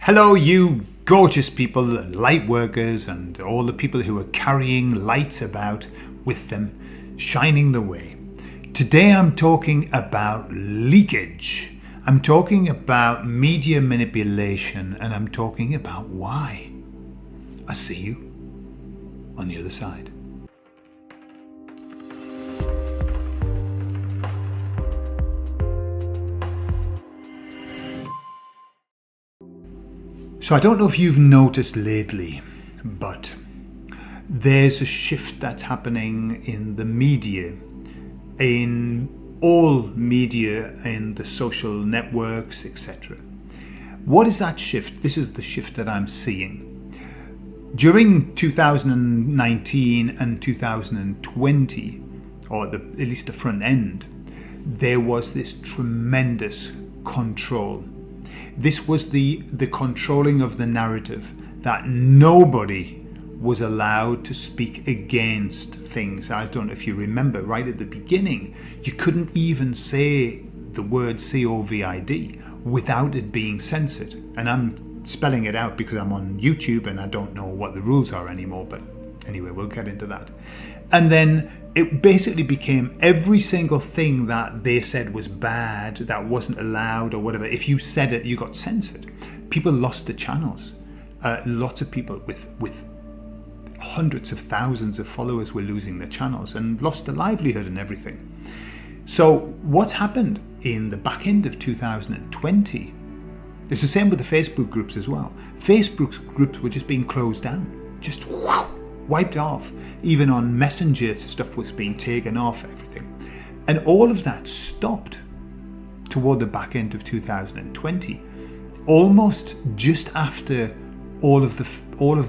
Hello, you gorgeous people, light workers, and all the people who are carrying lights about with them, shining the way. Today I'm talking about leakage. I'm talking about media manipulation, and I'm talking about why. I'll see you on the other side. So I don't know if you've noticed lately, but there's a shift that's happening in the media, in all media, in the social networks, etc. What is that shift? This is the shift that I'm seeing. During 2019 and 2020, or at least the front end, there was this tremendous control. This was the controlling of the narrative, that nobody was allowed to speak against things. I don't know if you remember, right at the beginning, you couldn't even say the word COVID without it being censored. And I'm spelling it out because I'm on YouTube and I don't know what the rules are anymore, but anyway, we'll get into that. And then it basically became every single thing that they said was bad, that wasn't allowed or whatever. If you said it, you got censored. People lost the channels. Lots of people with hundreds of thousands of followers were losing their channels and lost their livelihood and everything. So what's happened in the back end of 2020? It's the same with the Facebook groups as well. Facebook groups were just being closed down, just wiped off. Even on Messenger, stuff was being taken off, everything. And all of that stopped toward the back end of 2020, almost just after all of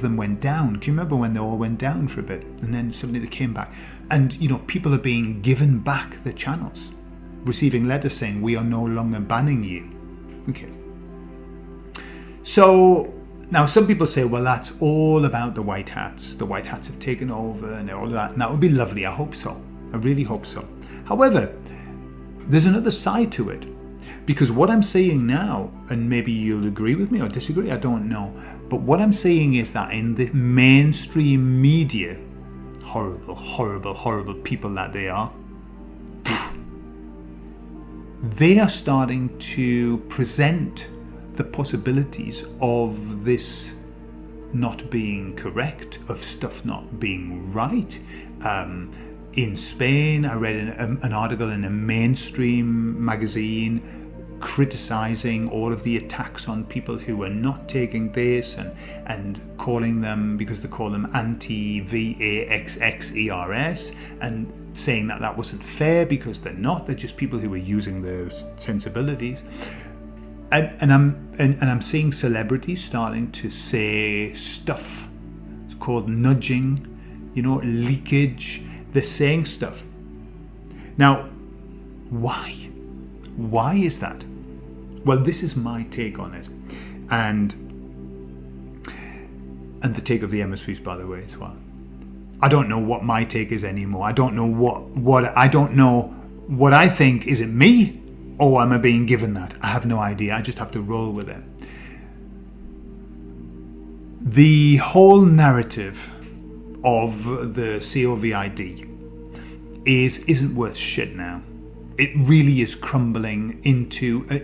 them went down. Do you remember when they all went down for a bit and then suddenly they came back? And people are being given back the channels, receiving letters saying we are no longer banning you. Okay. So now some people say, well, that's all about the white hats. The white hats have taken over and all of that. And that would be lovely. I hope so. I really hope so. However, there's another side to it. Because what I'm seeing now, and maybe you'll agree with me or disagree, I don't know. But what I'm seeing is that in the mainstream media, horrible, horrible, horrible people that they are starting to present the possibilities of this not being correct, of stuff not being right. In Spain, I read an article in a mainstream magazine criticizing all of the attacks on people who are not taking this and calling them, because they call them anti-vaxxers, and saying that wasn't fair because they're just people who are using their sensibilities. And I'm seeing celebrities starting to say stuff. It's called nudging, leakage. They're saying stuff. Now, why? Why is that? Well, this is my take on it, and the take of the hemispheres, by the way, as well. I don't know what my take is anymore. I don't know what I don't know what I think. Is it me? Or am I being given that? I have no idea. I just have to roll with it. The whole narrative of the COVID isn't worth shit now. It really is crumbling into a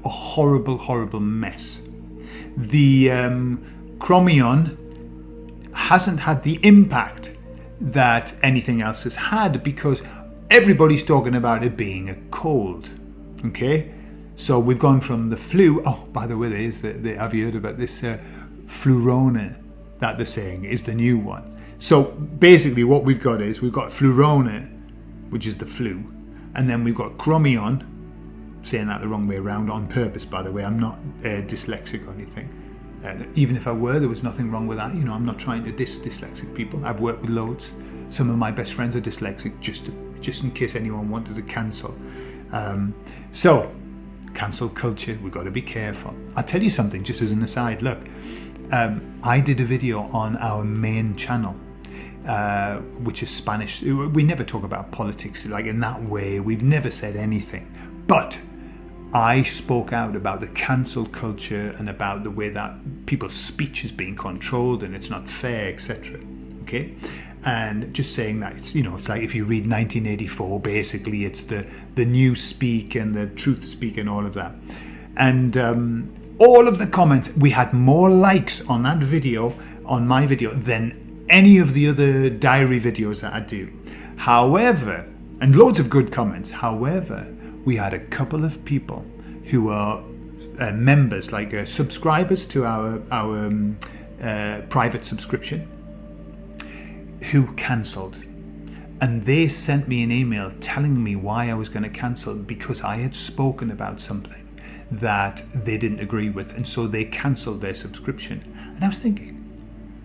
horrible, horrible mess. The Chromion hasn't had the impact that anything else has had because everybody's talking about it being a cold. Okay, so we've gone from the flu. Oh, by the way, have you heard about this flurona that they're saying is the new one? So basically, what we've got flurona, which is the flu, and then we've got chromion, saying that the wrong way around on purpose. By the way, I'm not dyslexic or anything. Even if I were, there was nothing wrong with that. I'm not trying to diss dyslexic people. I've worked with loads. Some of my best friends are dyslexic, just in case anyone wanted to cancel. So, cancel culture, we've got to be careful. I'll tell you something, just as an aside. Look, I did a video on our main channel, which is Spanish. We never talk about politics like in that way. We've never said anything. But I spoke out about the cancel culture and about the way that people's speech is being controlled and it's not fair, etc. Okay, and just saying that it's like if you read 1984, basically it's the Newspeak and the Truthspeak and all of that, and all of the comments. We had more likes on that video, on my video, than any of the other diary videos that I do. However, and loads of good comments. However, we had a couple of people who are members, like subscribers to our private subscription, who cancelled. And they sent me an email telling me why I was going to cancel, because I had spoken about something that they didn't agree with, and so they cancelled their subscription. And I was thinking,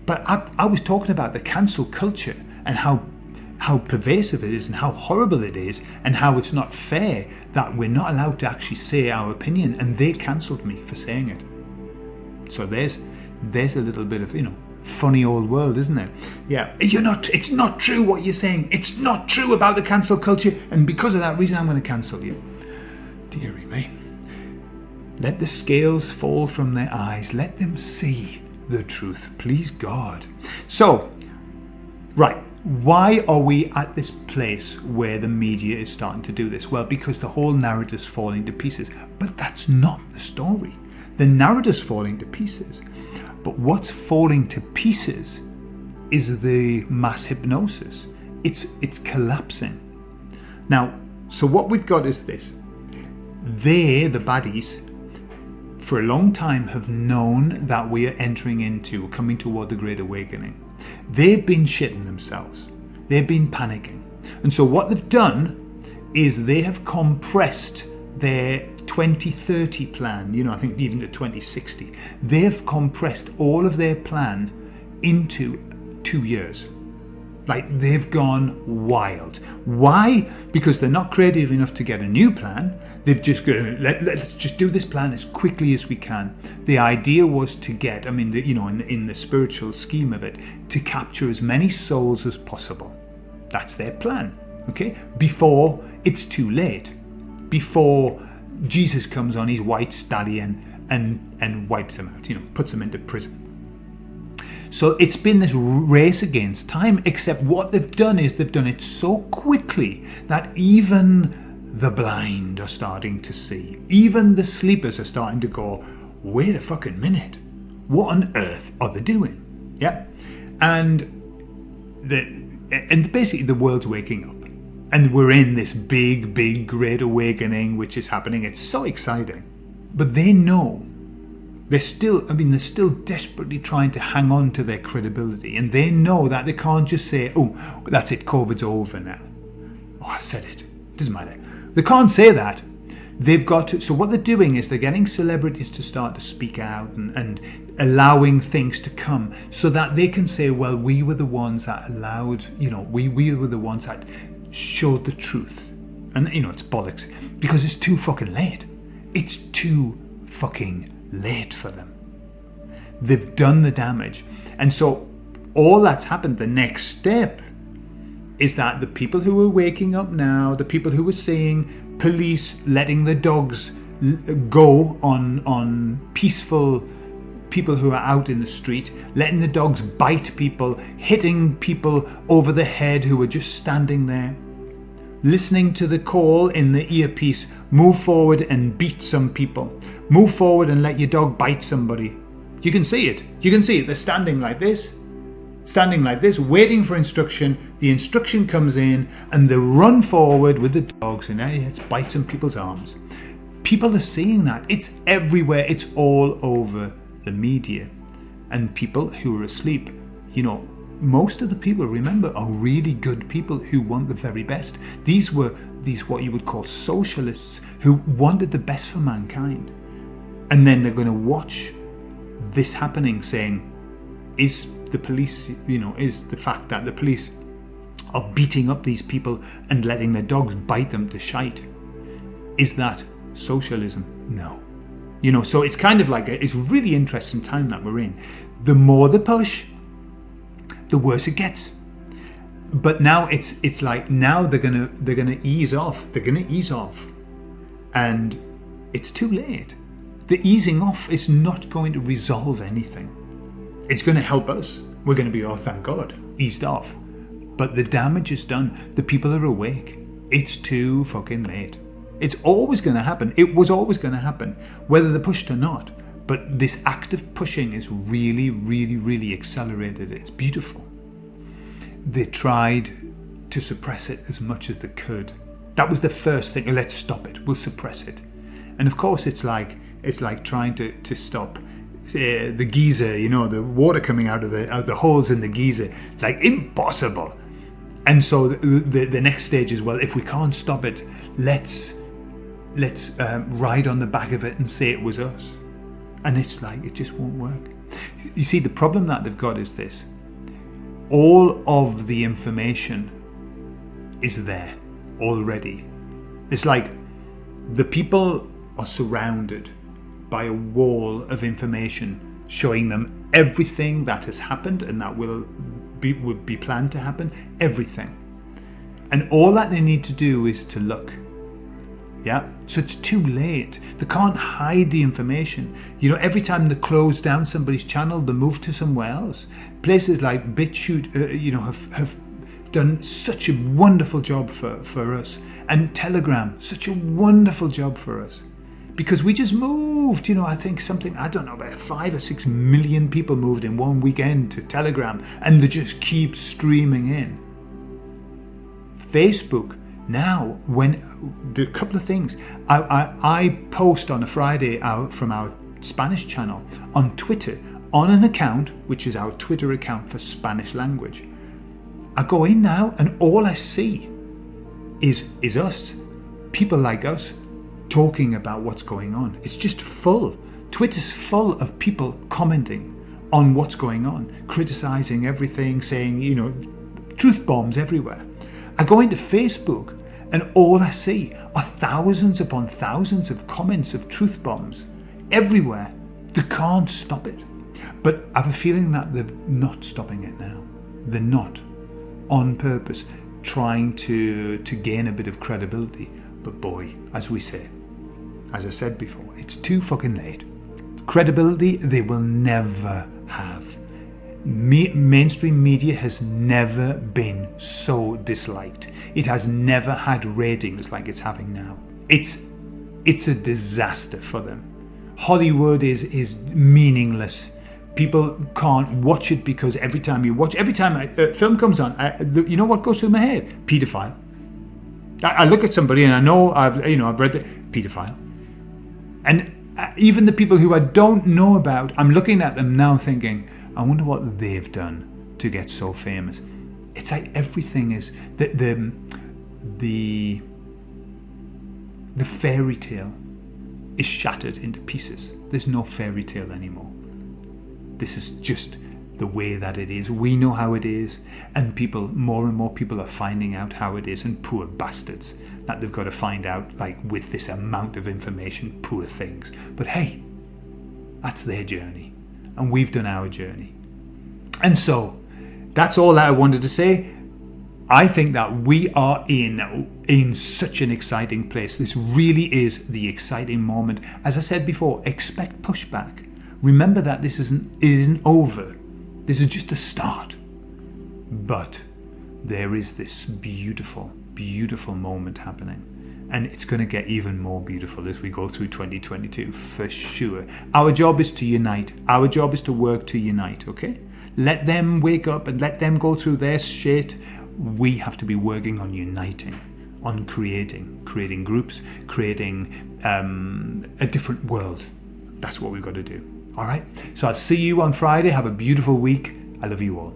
but I was talking about the cancel culture and how pervasive it is and how horrible it is and how it's not fair that we're not allowed to actually say our opinion, and they cancelled me for saying it. So there's a little bit of, funny old world, isn't it? Yeah, it's not true what you're saying. It's not true about the cancel culture, and because of that reason I'm going to cancel you. Dearie me. Let the scales fall from their eyes. Let them see the truth, please God. So, right. Why are we at this place where the media is starting to do this? Well, because the whole narrative's falling to pieces. But that's not the story. The narrative's falling to pieces. But what's falling to pieces is the mass hypnosis. It's collapsing. Now, so what we've got is this. They, the baddies, for a long time have known that we are coming toward the Great Awakening. They've been shitting themselves. They've been panicking. And so what they've done is they have compressed their 2030 plan, I think even to 2060. They've compressed all of their plan into 2 years. Like, they've gone wild. Why? Because they're not creative enough to get a new plan. They've just go, let's just do this plan as quickly as we can. The idea was to get, in the spiritual scheme of it, to capture as many souls as possible. That's their plan, okay? Before it's too late. Before Jesus comes on his white stallion and wipes them out, puts them into prison. So it's been this race against time, except what they've done is they've done it so quickly that even the blind are starting to see. Even the sleepers are starting to go, wait a fucking minute. What on earth are they doing? Yeah. And basically the world's waking up. And we're in this big, big Great Awakening, which is happening. It's so exciting. But they know. They're still desperately trying to hang on to their credibility. And they know that they can't just say, oh, that's it, COVID's over now. Oh, I said it. Doesn't matter. They can't say that. They've got to. So what they're doing is they're getting celebrities to start to speak out and allowing things to come so that they can say, well, we were the ones that allowed, we were the ones that showed the truth. And, it's bollocks. Because it's too fucking late. It's too fucking late for them. They've done the damage. And so all that's happened, the next step is that the people who are waking up now, the people who are seeing police letting the dogs go on peaceful people who are out in the street, letting the dogs bite people, hitting people over the head who are just standing there, listening to the call in the earpiece, move forward and beat some people. Move forward and let your dog bite somebody. You can see it. They're standing like this, waiting for instruction. The instruction comes in and they run forward with the dogs and let's bite some people's arms. People are seeing that. It's everywhere. It's all over the media. And people who are asleep, most of the people, remember, are really good people who want the very best. These were what you would call socialists who wanted the best for mankind. And then they're going to watch this happening, saying, is the police, is the fact that the police are beating up these people and letting their dogs bite them to shite, is that socialism? No. So it's kind of like it's a really interesting time that we're in. The more the push, the worse it gets. But now it's like now they're gonna ease off. They're gonna ease off, and it's too late. The easing off is not going to resolve anything. It's going to help us. We're going to be, oh, thank God, eased off. But the damage is done. The people are awake. It's too fucking late. It's always going to happen. It was always going to happen, whether they're pushed or not. But this active pushing is really, really, really accelerated. It's beautiful. They tried to suppress it as much as they could. That was the first thing. Let's stop it. We'll suppress it. And of course, it's like trying to stop the geyser. You know, the water coming out of the holes in the geyser. Like, impossible. And so the next stage is, well, if we can't stop it, let's ride on the back of it and say it was us. And it's like, it just won't work. You see, the problem that they've got is this. All of the information is there already. It's like the people are surrounded by a wall of information showing them everything that has happened and that would be planned to happen, everything. And all that they need to do is to look. Yeah, so it's too late. They can't hide the information. You know, every time they close down somebody's channel, they move to somewhere else. Places like BitChute, have done such a wonderful job for us, and Telegram, such a wonderful job for us, because we just moved. You know, I think about 5 or 6 million people moved in one weekend to Telegram, and they just keep streaming in. Facebook. Now, when the couple of things, I post on a Friday out from our Spanish channel on Twitter on an account which is our Twitter account for Spanish language. I go in now and all I see is us, people like us, talking about what's going on. It's just full. Twitter's full of people commenting on what's going on, criticizing everything, saying, truth bombs everywhere. I go into Facebook and all I see are thousands upon thousands of comments of truth bombs everywhere. They can't stop it. But I have a feeling that they're not stopping it now. They're not, on purpose, trying to gain a bit of credibility. But boy, as I said before, it's too fucking late. Credibility they will never have. Mainstream media has never been so disliked. It has never had ratings like it's having now. It's a disaster for them. Hollywood is meaningless. People can't watch it because every time a film comes on, you know what goes through my head? Paedophile. I look at somebody and I know I've read the paedophile, and even the people who I don't know about, I'm looking at them now thinking, I wonder what they've done to get so famous. It's like everything is the fairy tale is shattered into pieces. There's no fairy tale anymore. This is just the way that it is. We know how it is, and more and more people are finding out how it is, and poor bastards that they've got to find out, like, with this amount of information, poor things. But hey, that's their journey, and we've done our journey. And so that's all that I wanted to say. I think that we are in such an exciting place. This really is the exciting moment. As I said before, expect pushback. Remember that it isn't over. This is just a start. But there is this beautiful, beautiful moment happening. And it's going to get even more beautiful as we go through 2022, for sure. Our job is to unite. Our job is to work to unite, okay? Let them wake up and let them go through their shit. We have to be working on uniting, on creating groups, creating a different world. That's what we've got to do. All right? So I'll see you on Friday. Have a beautiful week. I love you all.